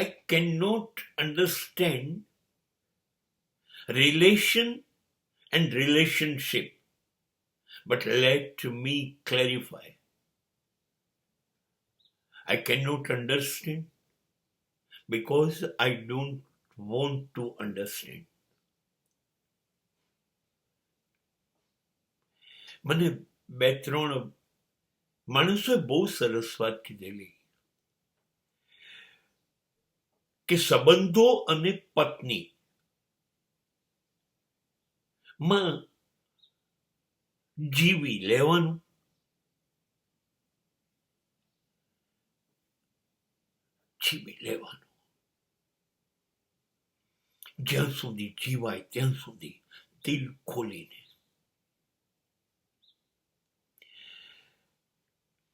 I cannot understand relation and relationship, but let me clarify. I cannot understand because I don't want to understand. મને બે ત્રણ માણસોએ બહુ સરસ વાત કીધેલી કે સંબંધો અને પત્ની માં જીવી લેવાનું, જીવી લેવાનું. જ્યાં સુધી જીવાય ત્યાં સુધી દિલ ખોલીને.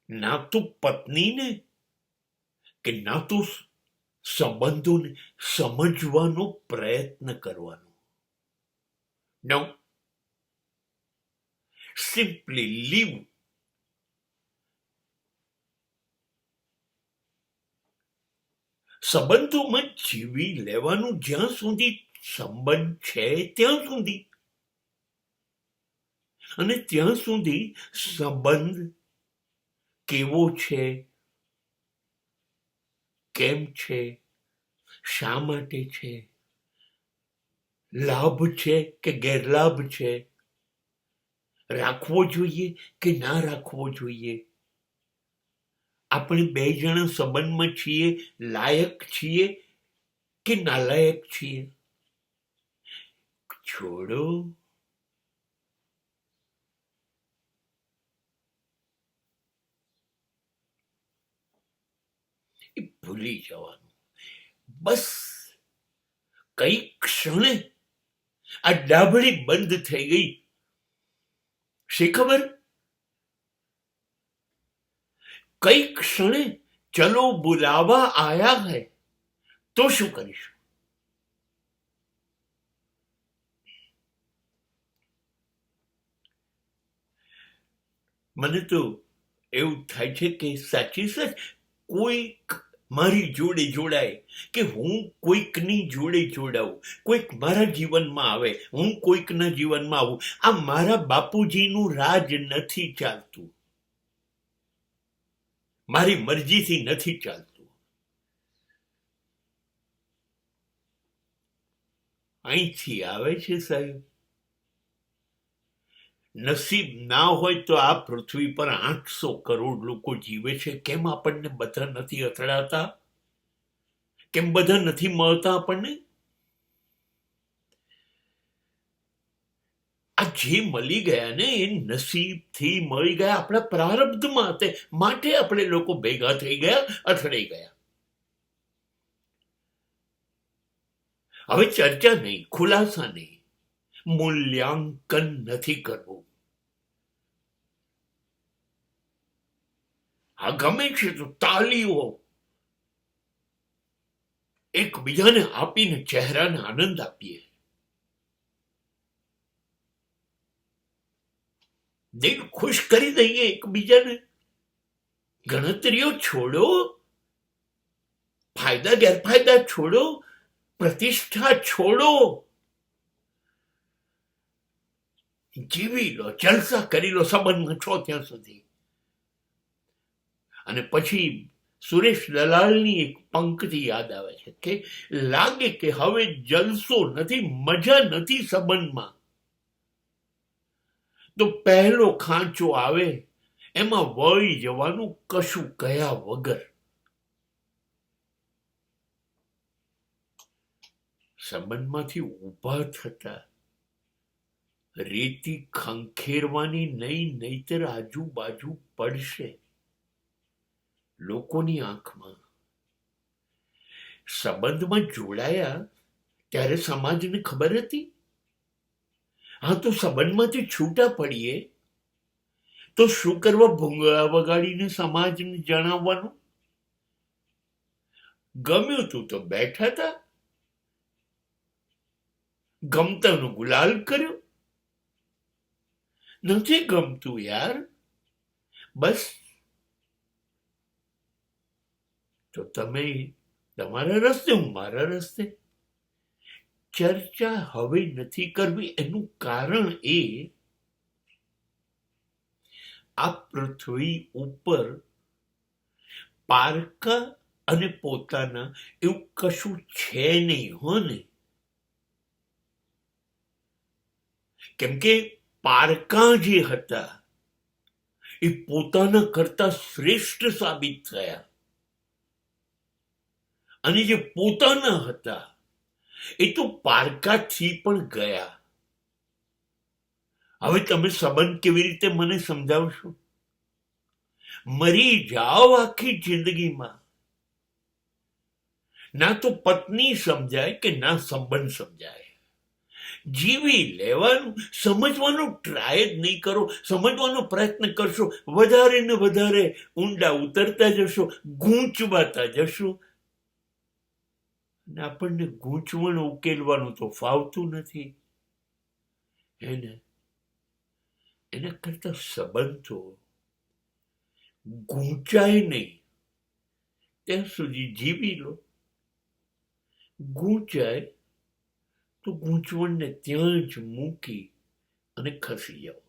ના તો પત્નીને કે ના તો સંબંધોને સમજવાનો પ્રયત્ન કરવાનો. No. Simply live. સંબંધોમાં જીવી લેવાનું જ્યાં સુધી સંબંધ છે ત્યાં સુધી, અને ત્યાં સુધી સંબંધ કેવો છે, કેમ છે, શા માટે છે, લાભ છે કે ગેરલાભ છે, રાખવો જોઈએ કે ના રાખવો જોઈએ, આપણે બે જણા સંબંધમાં છીએ, લાયક છીએ કે નાલાયક છીએ, છોડો. એ ભૂલી જવાનું. બસ કઈ ક્ષણે આ ડાબડી બંધ થઈ ગઈ. શી ખબર? કઈ ક્ષણે ચલો બુલાવા આયા હૈ તો શું કરીશું? મને તો એવું થાય છે કે સાચી સચ કોઈક મારી જોડે જોડાય કે હું કોઈકની જોડે જોડાવું, કોઈક મારા જીવનમાં આવે, હું કોઈકના જીવનમાં આવું. આ મારા બાપુજીનું રાજ નથી ચાલતું, મારી મરજીથી નથી ચાલતું. અહીંથી આવે છે સાહેબ. નસીબ ના હોય તો આ પૃથ્વી પર 800 કરોડ લોકો જીવે છે. કેમ આપણને બધા નથી અથડાતા? કેમ બધા નથી મળતા આપણને? આ જે મળી ગયા ને એ નસીબથી મળી ગયા, આપણા પ્રારબ્ધમાં હતા, માટે આપણે લોકો ભેગા થઈ ગયા, અથડાઈ ગયા. હવે ચર્ચા નહીં, ખુલાસા નહીં, મૂલ્યાંકન નથી કરવું. આ ગમે છે તો તાલીઓ એકબીજાને આપીને ચહેરાને આનંદ આપીએ. દિલ ખુશ કરી દઈએ એકબીજાને. ગણતરીઓ છોડો, ફાયદા ગેરફાયદા છોડો, પ્રતિષ્ઠા છોડો, જીવી લો, જલસા કરી લો સંબંધમાં છો ત્યાં સુધી. અને પછી સુરેશ દલાલની એક પંક્તિ યાદ આવે છે કે લાગે કે હવે જલસો નથી, મજા નથી સંબંધમાં, તો પહેલો ખાંચો આવે એમાં વળી જવાનું કશું કયા વગર. સંબંધમાંથી ઊભા થતા રેતી ખંખેરવાની નહીં, નહીતર આજુબાજુ પડશે લોકોની આંખમાં. સંબંધમાં જોડાયા ત્યારે સમાજને ખબર હતી. હા, તો સંબંધમાંથી છૂટા પડીએ તો શું કરવા ભૂંગળા વગાડીને સમાજને જણાવવાનું? ગમ્યું તું તો બેઠા હતા, ગમતાનું ગુલાલ કર્યું, નથી ગમતું યાર, બસ. તો તમે તમારા રસ્તે, હું મારા રસ્તે. ચર્ચા હવે નથી કરવી એનું કારણ એ, આ પૃથ્વી ઉપર પારકા અને પોતાના એવું કશું છે નહીં હો ને. કેમ કે પારકા જે હતા એ પોતાના કરતા શ્રેષ્ઠ સાબિત થયા, અને જે પોતાના હતા એ તો પારકાથી પણ ગયા. હવે તમે સંબંધ કેવી રીતે મને સમજાવશો? મરી જાઓ આખી જિંદગીમાં, ના તો પત્ની સમજાય કે ના સંબંધ સમજાય. જીવી લેવાનું, સમજવાનો ટ્રાય જ નહીં કરો. સમજવાનો પ્રયત્ન કરશો, વધારે ને વધારે ઊંડા ઉતરતા જશો, ગૂંચવાતા જશો. અને આપણને ગૂંચવણ ઉકેલવાનું તો ફાવતું નથી. એના કરતા સંબંધો ગૂંચાય નહીં ત્યાં સુધી જીવી લો. ગૂંચાય તો ગૂંચવણને ત્યાં જ મૂકી અને ખસી જાઓ.